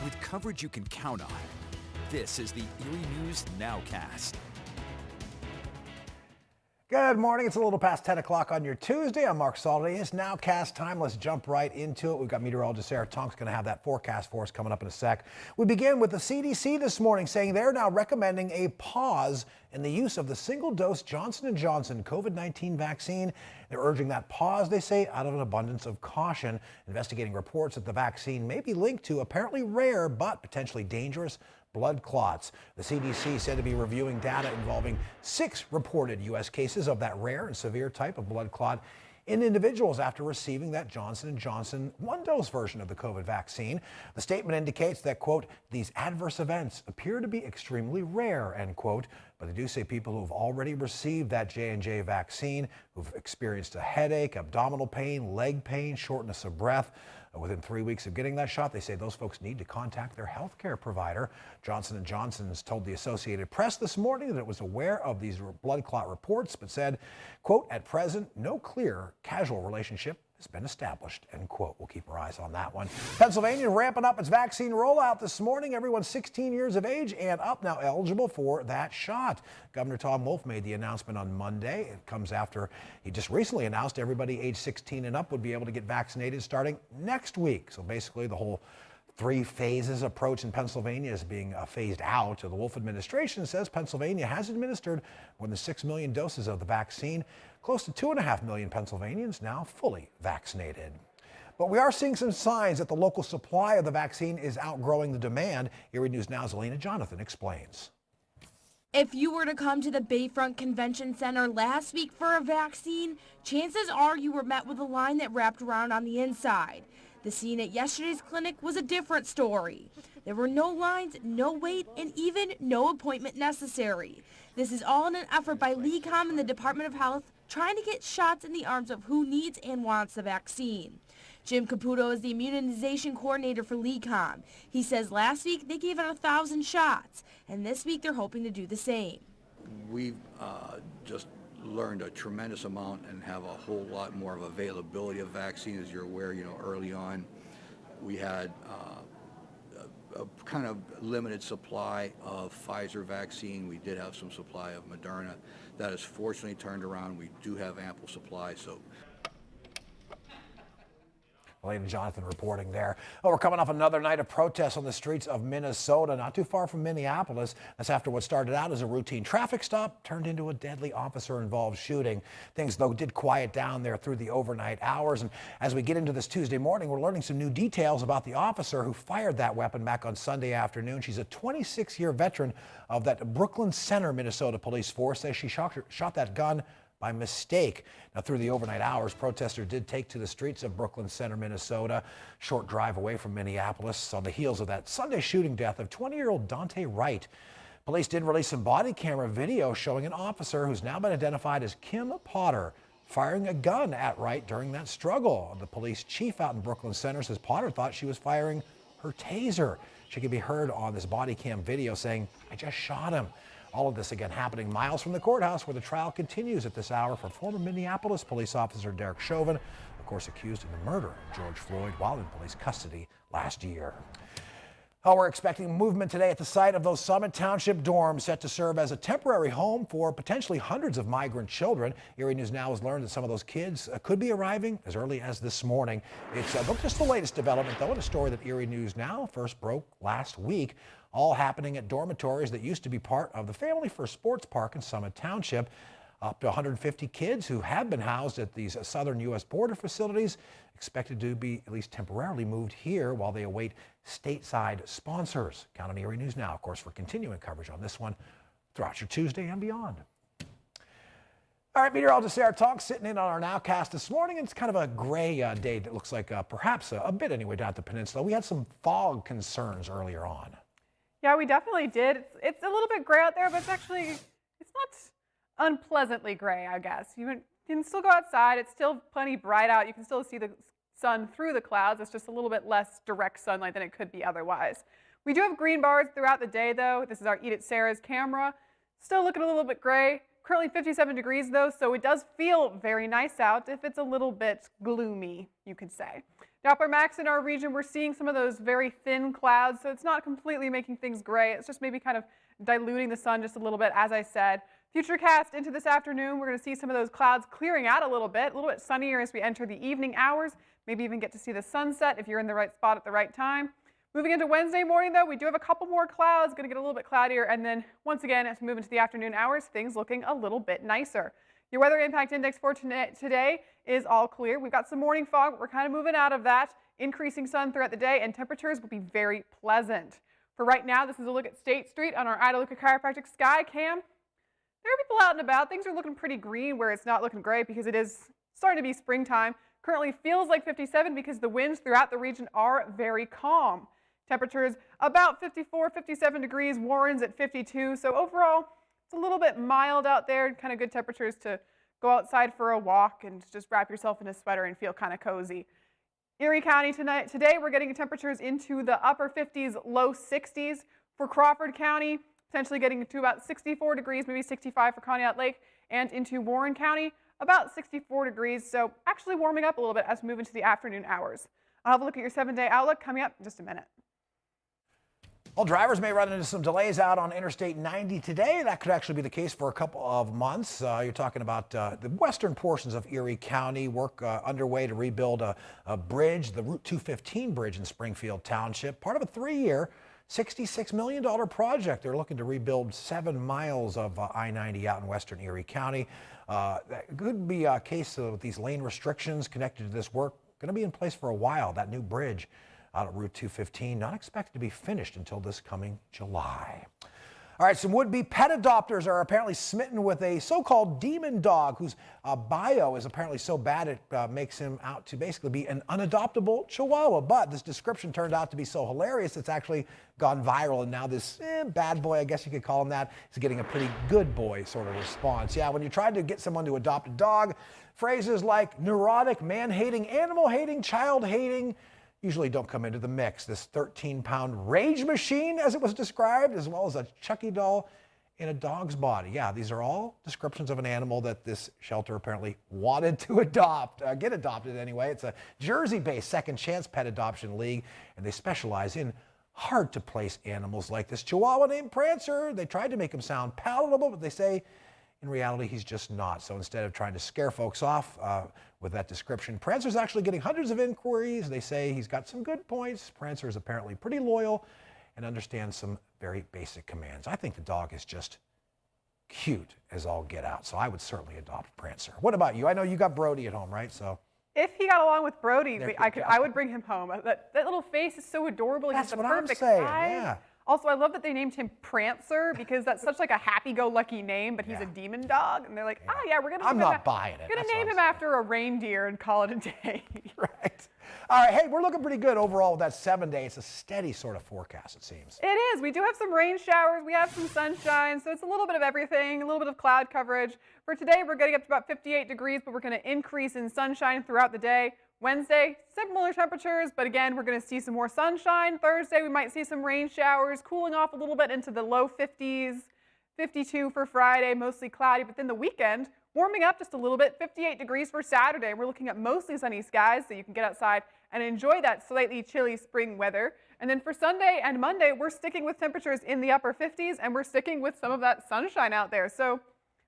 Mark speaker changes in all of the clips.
Speaker 1: with coverage you can count on. This is the Erie News NOWCAST.
Speaker 2: Good morning. It's a little past 10 o'clock on your Tuesday. I'm Mark Salty. It's NOWCAST time. Let's jump right into it. We've got meteorologist Sarah Tonk's going to have that forecast for us coming up in a sec. We begin with the CDC this morning saying they're now recommending a pause in the use of the single-dose Johnson & Johnson COVID-19 vaccine. They're urging that pause, they say, out of an abundance of caution, investigating reports that the vaccine may be linked to apparently rare but potentially dangerous blood clots. The CDC said to be reviewing data involving 6 reported U.S. cases of that rare and severe type of blood clot in individuals after receiving that Johnson & Johnson one-dose version of the COVID vaccine. The statement indicates that, quote, these adverse events appear to be extremely rare, end quote. But they do say people who have already received that J&J vaccine, who've experienced a headache, abdominal pain, leg pain, shortness of breath, within 3 weeks of getting that shot, they say those folks need to contact their health care provider. Johnson & Johnson has told the Associated Press this morning that it was aware of these blood clot reports, but said, quote, at present, no clear causal relationship has been established, end quote. We'll keep our eyes on that one. Pennsylvania ramping up its vaccine rollout this morning. Everyone 16 years of age and up now eligible for that shot. Governor Tom Wolf made the announcement on Monday. It comes after he just recently announced everybody age 16 and up would be able to get vaccinated starting next week. So basically the whole 3 phases approach in Pennsylvania is being phased out. The Wolf administration says Pennsylvania has administered more than 6 million doses of the vaccine. Close to 2.5 million Pennsylvanians now fully vaccinated. But we are seeing some signs that the local supply of the vaccine is outgrowing the demand. Erie News Now's Elena Jonathan explains.
Speaker 3: If you were to come to the Bayfront Convention Center last week for a vaccine, chances are you were met with a line that wrapped around on the inside. The scene at yesterday's clinic was a different story. There were no lines, no wait, and even no appointment necessary. This is all in an effort by LECOM and the Department of Health trying to get shots in the arms of who needs and wants the vaccine. Jim Caputo is the immunization coordinator for LECOM. He says last week they gave out 1,000 shots, and this week they're hoping to do the same.
Speaker 4: We've just learned a tremendous amount and have a whole lot more of availability of vaccine. As you're aware, early on we had a kind of limited supply of Pfizer vaccine. We did have some supply of Moderna. That has fortunately turned around. We do have ample supply. So.
Speaker 2: Elena Jonathan reporting there. Oh, we're coming off another night of protests on the streets of Minnesota, not too far from Minneapolis. That's after what started out as a routine traffic stop turned into a deadly officer-involved shooting. Things, though, did quiet down there through the overnight hours. And as we get into this Tuesday morning, we're learning some new details about the officer who fired that weapon back on Sunday afternoon. She's a 26-year veteran of that Brooklyn Center, Minnesota police force. Says she shot that gun by mistake. Now, through the overnight hours, protesters did take to the streets of Brooklyn Center, Minnesota, short drive away from Minneapolis, on the heels of that Sunday shooting death of 20-year-old Dante Wright. Police did release some body camera video showing an officer who's now been identified as Kim Potter firing a gun at Wright during that struggle. The police chief out in Brooklyn Center says Potter thought she was firing her taser. She could be heard on this body cam video saying, "I just shot him." All of this, again, happening miles from the courthouse where the trial continues at this hour for former Minneapolis police officer Derek Chauvin, of course accused in the murder of George Floyd while in police custody last year. Oh, we're expecting movement today at the site of those Summit Township dorms set to serve as a temporary home for potentially hundreds of migrant children. Erie News Now has learned that some of those kids could be arriving as early as this morning. It's just the latest development, though, in a story that Erie News Now first broke last week. All happening at dormitories that used to be part of the Family First Sports Park in Summit Township. Up to 150 kids who have been housed at these southern U.S. border facilities expected to be at least temporarily moved here while they await stateside sponsors. Count on Erie News Now, of course, for continuing coverage on this one throughout your Tuesday and beyond. All right, meteorologist Sarah Tonk sitting in on our NOWCAST this morning. It's kind of a gray day that looks like perhaps a bit anyway down at the peninsula. We had some fog concerns earlier on.
Speaker 5: Yeah, we definitely did. It's a little bit gray out there, but it's not unpleasantly gray, I guess. You can still go outside. It's still plenty bright out. You can still see the sun through the clouds. It's just a little bit less direct sunlight than it could be otherwise. We do have green bars throughout the day, though. This is our Eat It Sarah's camera. Still looking a little bit gray. Currently 57 degrees though, so it does feel very nice out if it's a little bit gloomy, you could say. Doppler max in our region, we're seeing some of those very thin clouds, so it's not completely making things gray. It's just maybe kind of diluting the sun just a little bit, as I said. Futurecast into this afternoon, we're going to see some of those clouds clearing out a little bit sunnier as we enter the evening hours. Maybe even get to see the sunset if you're in the right spot at the right time. Moving into Wednesday morning, though, we do have a couple more clouds, going to get a little bit cloudier, and then once again, as we move into the afternoon hours, things looking a little bit nicer. Your weather impact index for today is all clear. We've got some morning fog, but we're kind of moving out of that. Increasing sun throughout the day, and temperatures will be very pleasant. For right now, this is a look at State Street on our Idaluca Chiropractic Sky Cam. There are people out and about. Things are looking pretty green where it's not looking great because it is starting to be springtime. Currently feels like 57 because the winds throughout the region are very calm. Temperatures about 54, 57 degrees. Warren's at 52. So overall, it's a little bit mild out there. Kind of good temperatures to go outside for a walk and just wrap yourself in a sweater and feel kind of cozy. Erie County today, we're getting temperatures into the upper 50s, low 60s. For Crawford County, potentially getting to about 64 degrees, maybe 65 for Conneaut Lake, and into Warren County, about 64 degrees. So actually warming up a little bit as we move into the afternoon hours. I'll have a look at your 7-day outlook coming up in just a minute.
Speaker 2: Well, drivers may run into some delays out on Interstate 90 today. That could actually be the case for a couple of months. You're talking about the western portions of Erie County. Work underway to rebuild a bridge, the Route 215 bridge in Springfield Township, part of a 3-year, $66 million project. They're looking to rebuild 7 miles of I-90 out in western Erie County. That could be a case of these lane restrictions connected to this work going to be in place for a while. That new bridge out at Route 215, not expected to be finished until this coming July. All right, some would-be pet adopters are apparently smitten with a so-called demon dog whose bio is apparently so bad it makes him out to basically be an unadoptable Chihuahua. But this description turned out to be so hilarious it's actually gone viral, and now this bad boy, I guess you could call him that, is getting a pretty good boy sort of response. Yeah, when you tried to get someone to adopt a dog, phrases like neurotic, man-hating, animal-hating, child-hating usually don't come into the mix. This 13-pound rage machine, as it was described, as well as a Chucky doll in a dog's body. Yeah, these are all descriptions of an animal that this shelter apparently wanted to get adopted anyway. It's a Jersey-based second chance pet adoption league, and they specialize in hard-to-place animals like this Chihuahua named Prancer. They tried to make him sound palatable, but they say in reality, he's just not. So instead of trying to scare folks off with that description, Prancer's actually getting hundreds of inquiries. They say he's got some good points. Prancer is apparently pretty loyal and understands some very basic commands. I think the dog is just cute as all get out. So I would certainly adopt Prancer. What about you? I know you got Brody at home, right? So
Speaker 5: if he got along with Brody, I would bring him home. That little face is so adorable.
Speaker 2: That's
Speaker 5: He's the
Speaker 2: what I'm
Speaker 5: perfect
Speaker 2: saying.
Speaker 5: size.
Speaker 2: Yeah.
Speaker 5: Also, I love that they named him Prancer because that's such like a happy-go-lucky name, but he's a demon dog, and they're like, oh yeah, we're gonna.
Speaker 2: I'm not buying it.
Speaker 5: We're gonna name him after a reindeer and call it a day.
Speaker 2: Right. All right. Hey, we're looking pretty good overall with that 7-day. It's a steady sort of forecast, it seems.
Speaker 5: It is. We do have some rain showers. We have some sunshine, so it's a little bit of everything, a little bit of cloud coverage. For today, we're getting up to about 58 degrees, but we're going to increase in sunshine throughout the day. Wednesday, similar temperatures, but again, we're going to see some more sunshine. Thursday, we might see some rain showers, cooling off a little bit into the low 50s. 52 for Friday, mostly cloudy, but then the weekend, warming up just a little bit, 58 degrees for Saturday. We're looking at mostly sunny skies, so you can get outside and enjoy that slightly chilly spring weather. And then for Sunday and Monday, we're sticking with temperatures in the upper 50s, and we're sticking with some of that sunshine out there. So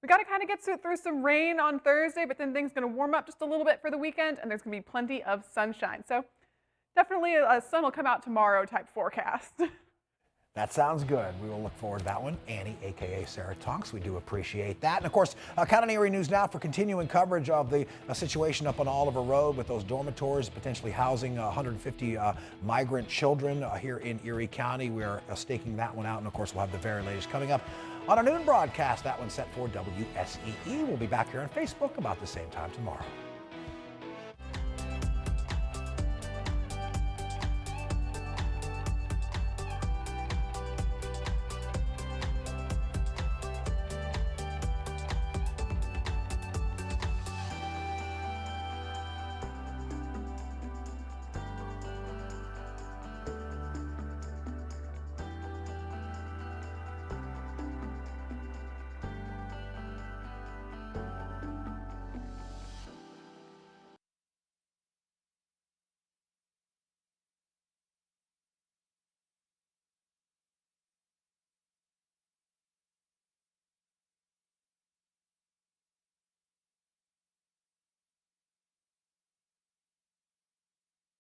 Speaker 5: we got to kind of get through some rain on Thursday, but then things are going to warm up just a little bit for the weekend, and there's going to be plenty of sunshine. So definitely a sun will come out tomorrow type forecast.
Speaker 2: That sounds good. We will look forward to that one. Annie, a.k.a. Sarah Tonks, we do appreciate that. And, of course, Count on Erie News now for continuing coverage of the situation up on Oliver Road with those dormitories potentially housing 150 migrant children here in Erie County. We are staking that one out, and, of course, we'll have the very latest coming up on our noon broadcast. That one's set for WSEE. We'll be back here on Facebook about the same time tomorrow.